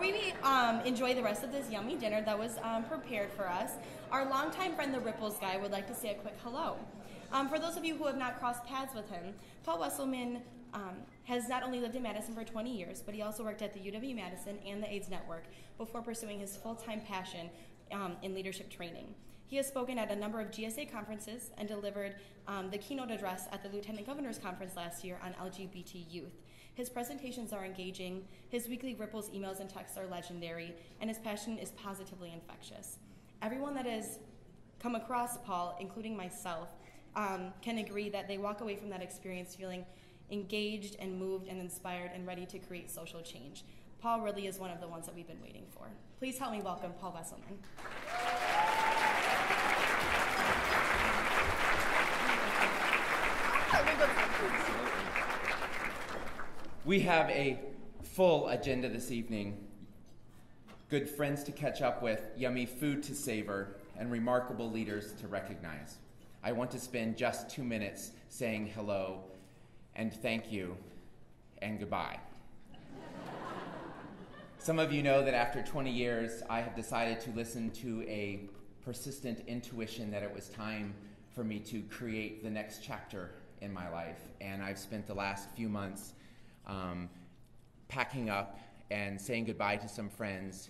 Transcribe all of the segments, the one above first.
we enjoy the rest of this yummy dinner that was prepared for us, our longtime friend, the Ripples guy, would like to say a quick hello. For those of you who have not crossed paths with him, Paul Wesselmann has not only lived in Madison for 20 years, but he also worked at the UW-Madison and the AIDS Network before pursuing his full-time passion in leadership training. He has spoken at a number of GSA conferences and delivered the keynote address at the Lieutenant Governor's Conference last year on LGBT youth. His presentations are engaging, his weekly Ripples emails and texts are legendary, and his passion is positively infectious. Everyone that has come across Paul, including myself, can agree that they walk away from that experience feeling engaged and moved and inspired and ready to create social change. Paul really is one of the ones that we've been waiting for. Please help me welcome Paul Wesselmann. We have a full agenda this evening. Good friends to catch up with, yummy food to savor, and remarkable leaders to recognize. I want to spend just 2 minutes saying hello and thank you and goodbye. Some of you know that after 20 years, I have decided to listen to a persistent intuition that it was time for me to create the next chapter in my life. And I've spent the last few months packing up and saying goodbye to some friends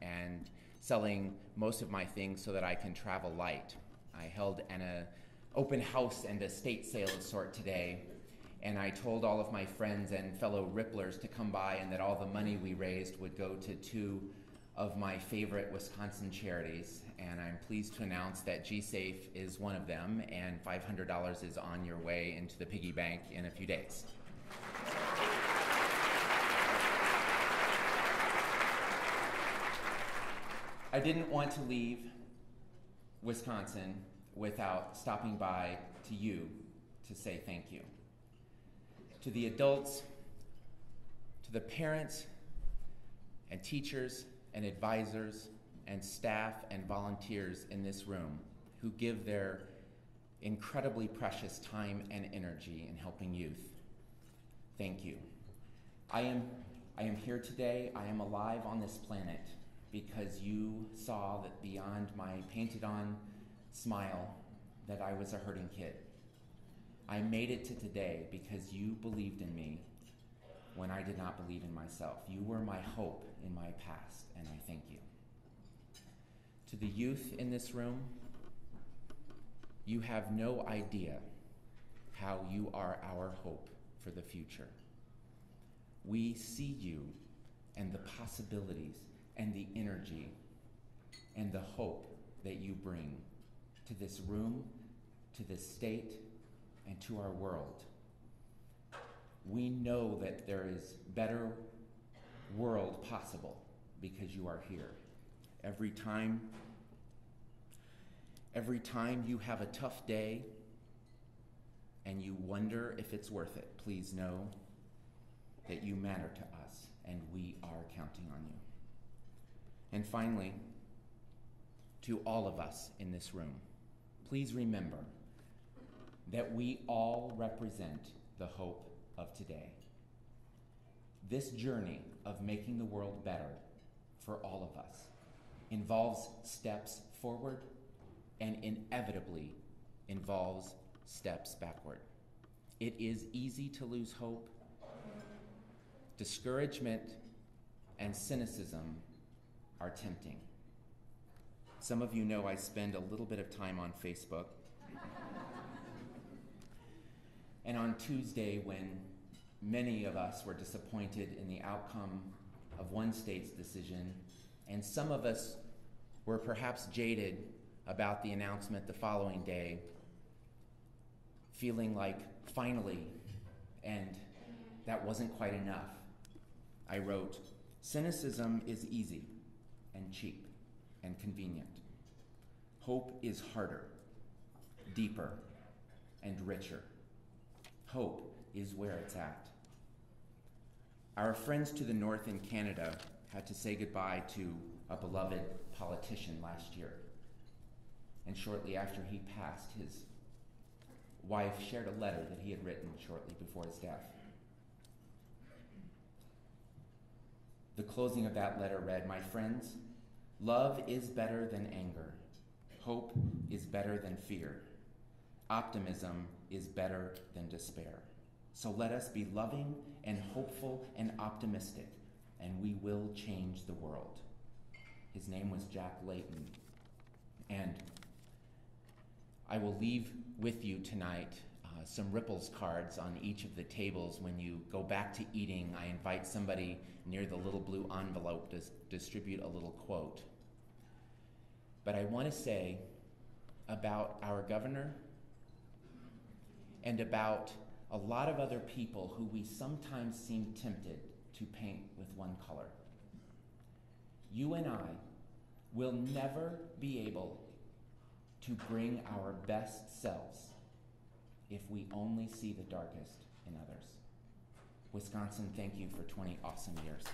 and selling most of my things so that I can travel light. I held an open house and estate sale of sort today, and I told all of my friends and fellow Ripplers to come by and that all the money we raised would go to 2 of my favorite Wisconsin charities, and I'm pleased to announce that G-Safe is one of them, and $500 is on your way into the piggy bank in a few days. I didn't want to leave Wisconsin without stopping by to you to say thank you. To the adults, to the parents and teachers and advisors and staff and volunteers in this room who give their incredibly precious time and energy in helping youth. Thank you. I am here today, I am alive on this planet because you saw that beyond my painted-on smile that I was a hurting kid. I made it to today because you believed in me when I did not believe in myself. You were my hope in my past, and I thank you. To the youth in this room, you have no idea how you are our hope for the future. We see you and the possibilities and the energy and the hope that you bring to this room, to this state, and to our world. We know that there is better world possible because you are here. Every time you have a tough day and you wonder if it's worth it, please know that you matter to us and we are counting on you. And finally, to all of us in this room, please remember that we all represent the hope of today. This journey of making the world better for all of us involves steps forward and inevitably involves steps backward. It is easy to lose hope. Discouragement and cynicism are tempting. Some of you know I spend a little bit of time on Facebook. And on Tuesday, when many of us were disappointed in the outcome of one state's decision, and some of us were perhaps jaded about the announcement the following day, feeling like finally, and that wasn't quite enough, I wrote, "Cynicism is easy and cheap and convenient. Hope is harder, deeper, and richer. Hope is where it's at." Our friends to the north in Canada had to say goodbye to a beloved politician last year. And shortly after he passed, his wife shared a letter that he had written shortly before his death. The closing of that letter read, "My friends, love is better than anger. Hope is better than fear. Optimism is better than despair. So let us be loving and hopeful and optimistic, and we will change the world." His name was Jack Layton. And I will leave with you tonight some Ripples cards on each of the tables. When you go back to eating, I invite somebody near the little blue envelope to distribute a little quote. But I want to say about our governor and about a lot of other people who we sometimes seem tempted to paint with one color. You and I will never be able to bring our best selves if we only see the darkest in others. Wisconsin, thank you for 20 awesome years.